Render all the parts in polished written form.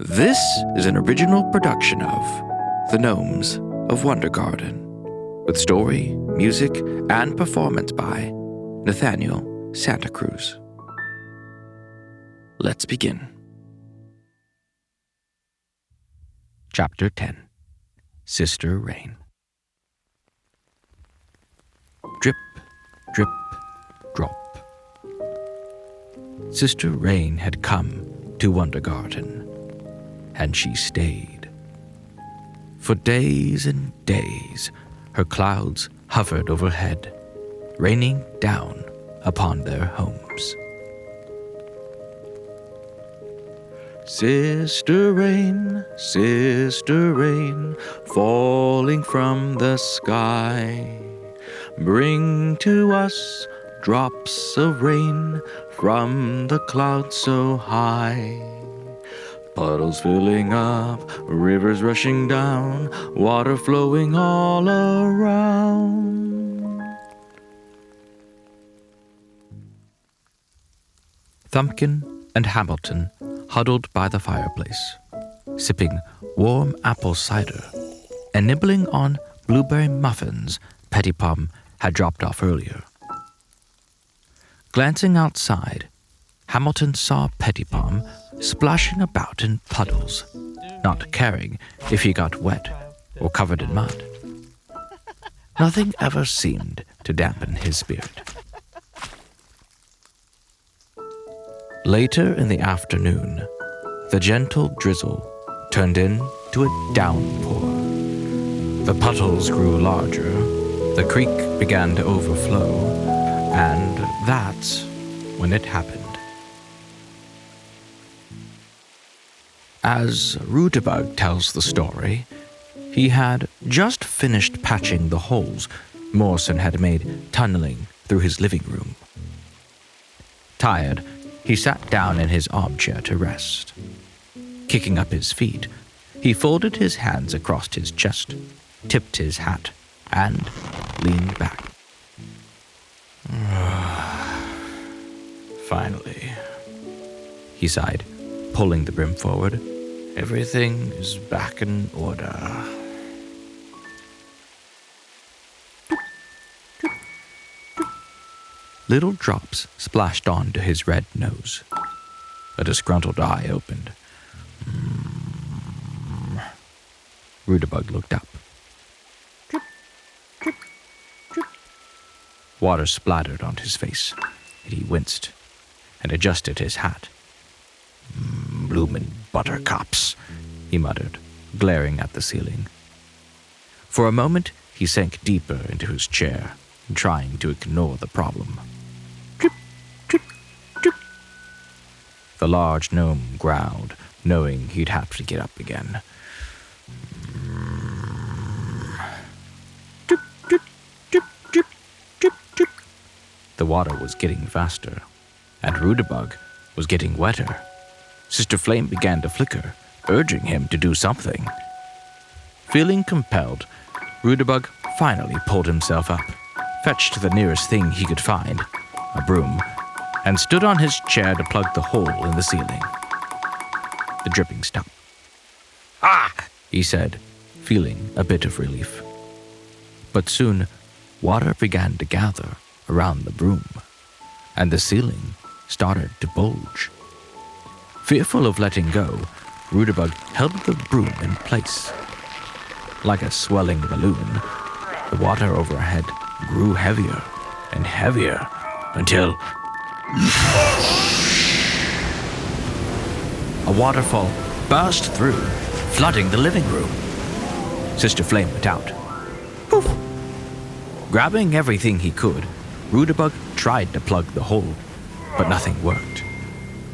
This is an original production of The Gnomes of Wondergarten, with story, music, and performance by Nathaniel Santa Cruz. Let's begin. Chapter 10. Sister Rain. Drip, drip, drop. Sister Rain had come to Wondergarten, and she stayed. For days and days, her clouds hovered overhead, raining down upon their homes. Sister Rain, falling from the sky, bring to us drops of rain from the clouds so high. Puddles filling up, rivers rushing down, water flowing all around. Thumbkin and Hamilton huddled by the fireplace, sipping warm apple cider and nibbling on blueberry muffins Petipom had dropped off earlier. Glancing outside, Hamilton saw Petipom splashing about in puddles, not caring if he got wet or covered in mud. Nothing ever seemed to dampen his spirit. Later in the afternoon, the gentle drizzle turned into a downpour. The puddles grew larger, the creek began to overflow, and that's when it happened. As Rutabug tells the story, he had just finished patching the holes Morrison had made tunneling through his living room. Tired, he sat down in his armchair to rest. Kicking up his feet, he folded his hands across his chest, tipped his hat, and leaned back. Finally, he sighed, pulling the brim forward. Everything is back in order. Little drops splashed onto his red nose. A disgruntled eye opened. Rutabug looked up. Drip, drip, drip. Water splattered onto his face, and he winced and adjusted his hat. Bloomin' buttercups, he muttered, glaring at the ceiling. For a moment, he sank deeper into his chair, trying to ignore the problem. Drip, drip, drip. The large gnome growled, knowing he'd have to get up again. Drip, drip, drip, drip, drip, drip. The water was getting faster, and Rutabug was getting wetter. Sister Flame began to flicker, urging him to do something. Feeling compelled, Rutabug finally pulled himself up, fetched the nearest thing he could find, a broom, and stood on his chair to plug the hole in the ceiling. The dripping stopped. "Ah!" he said, feeling a bit of relief. But soon, water began to gather around the broom, and the ceiling started to bulge. Fearful of letting go, Rutabug held the broom in place. Like a swelling balloon, the water overhead grew heavier and heavier until a waterfall burst through, flooding the living room. Sister Flame went out. Poof! Grabbing everything he could, Rutabug tried to plug the hole, but nothing worked.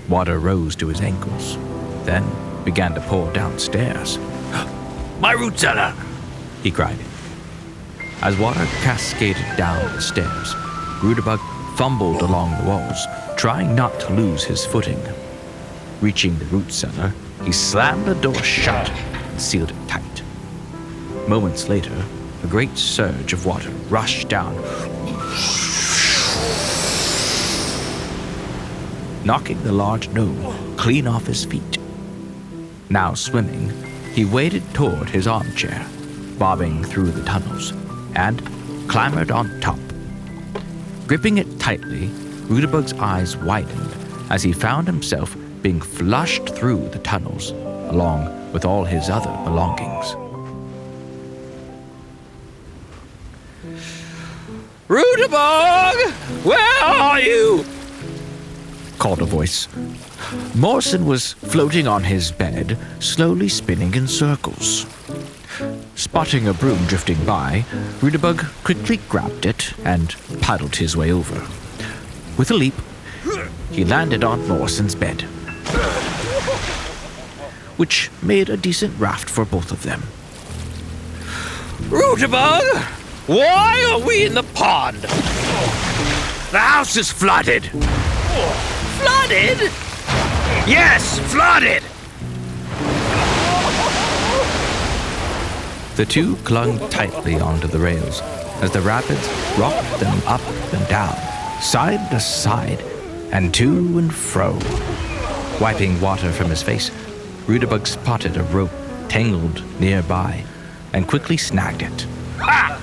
Water rose to his ankles, then began to pour downstairs. "My root cellar!" he cried. As water cascaded down the stairs, Rutabug fumbled along the walls, trying not to lose his footing. Reaching the root cellar, he slammed the door shut and sealed it tight. Moments later, a great surge of water rushed down, knocking the large gnome clean off his feet. Now swimming, he waded toward his armchair, bobbing through the tunnels, and clambered on top. Gripping it tightly, Rutabug's eyes widened as he found himself being flushed through the tunnels, along with all his other belongings. "Rutabug! Where are you?" called a voice. Morrison was floating on his bed, slowly spinning in circles. Spotting a broom drifting by, Rutabug quickly grabbed it and paddled his way over. With a leap, he landed on Morrison's bed, which made a decent raft for both of them. "Rutabug! Why are we in the pond? The house is flooded." "Flooded?" "Yes, flooded!" The two clung tightly onto the rails as the rapids rocked them up and down, side to side, and to and fro. Wiping water from his face, Rutabug spotted a rope tangled nearby and quickly snagged it. Ha!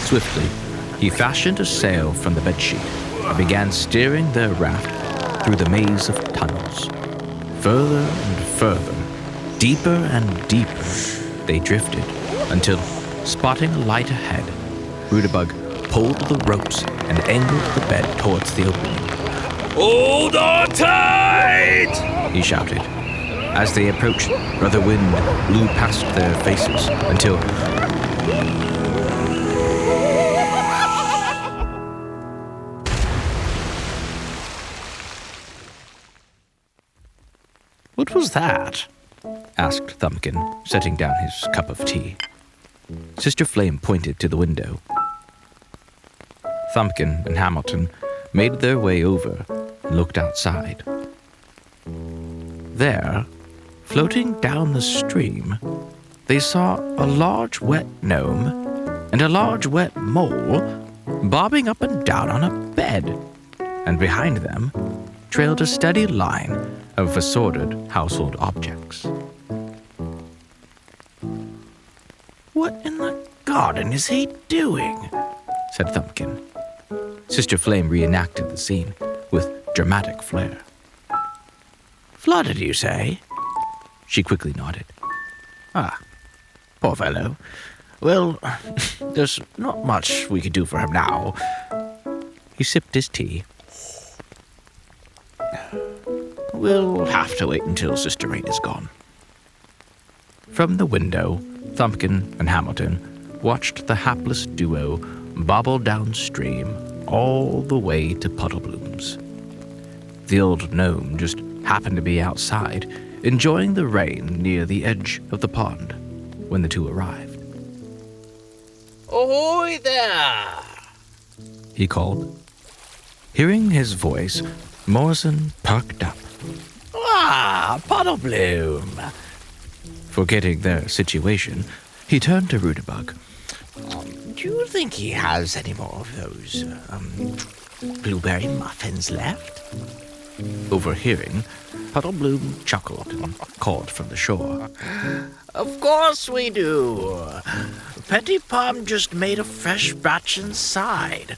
Swiftly, he fashioned a sail from the bedsheet and began steering their raft through the maze of tunnels. Further and further, deeper and deeper, they drifted until, spotting a light ahead, Rutabug pulled the ropes and angled the bed towards the opening. "Hold on tight!" he shouted. As they approached, Brother Wind blew past their faces until... "What was that?" asked Thumbkin, setting down his cup of tea. Sister Flame pointed to the window. Thumbkin and Hamilton made their way over and looked outside. There, floating down the stream, they saw a large wet gnome and a large wet mole bobbing up and down on a bed, and behind them trailed a steady line of assorted household objects. "What in the garden is he doing?" said Thumbkin. Sister Flame reenacted the scene with dramatic flair. "Flooded, you say?" She quickly nodded. "Ah, poor fellow. Well, there's not much we could do for him now." He sipped his tea. "We'll have to wait until Sister Rain is gone." From the window, Thumbkin and Hamilton watched the hapless duo bobble downstream all the way to Puddleblume's. The old gnome just happened to be outside, enjoying the rain near the edge of the pond when the two arrived. "Ahoy there!" he called. Hearing his voice, Morrison perked up. "Ah, Puddleblume!" Forgetting their situation, he turned to Rutabug. "Do you think he has any more of those, blueberry muffins left?" Overhearing, Puddleblume chuckled and called from the shore. "Of course we do. Petipom just made a fresh batch inside.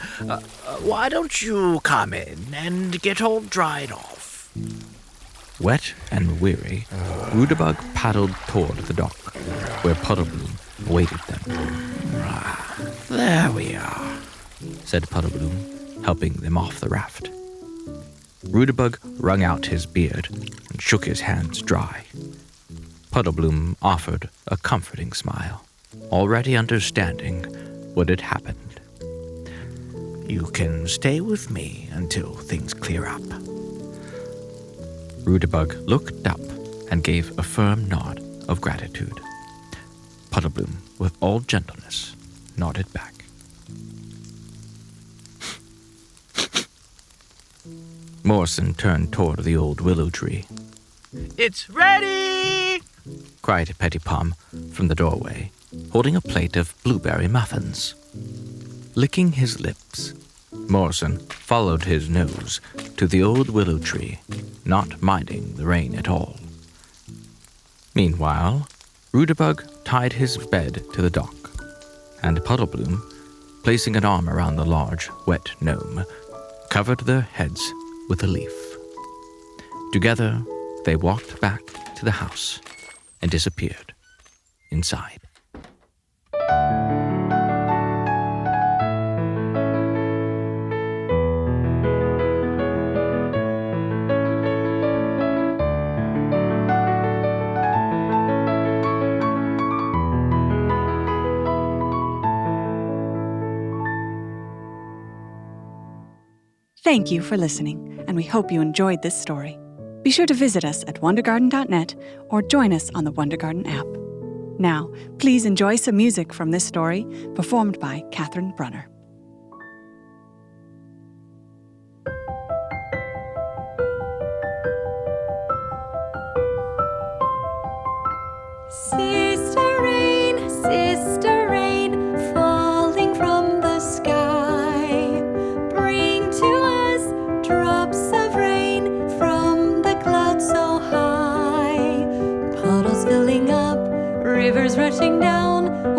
Why don't you come in and get all dried off?" Wet and weary, Rutabug paddled toward the dock, where Puddleblume awaited them. "There we are," said Puddleblume, helping them off the raft. Rutabug wrung out his beard and shook his hands dry. Puddleblume offered a comforting smile, already understanding what had happened. "You can stay with me until things clear up." Rutabug looked up and gave a firm nod of gratitude. Puddleblume, with all gentleness, nodded back. Morrison turned toward the old willow tree. "It's ready!" cried Petipom from the doorway, holding a plate of blueberry muffins. Licking his lips, Morrison followed his nose to the old willow tree, not minding the rain at all. Meanwhile, Rutabug tied his bed to the dock, and Puddleblume, placing an arm around the large, wet gnome, covered their heads with a leaf. Together, they walked back to the house and disappeared inside. Thank you for listening, and we hope you enjoyed this story. Be sure to visit us at wondergarten.net or join us on the Wondergarten app. Now, please enjoy some music from this story, performed by Catherine Brunner. Sister rain, falling from the sky, bring to us drops of rain from the clouds so high. Puddles filling up, rivers rushing down,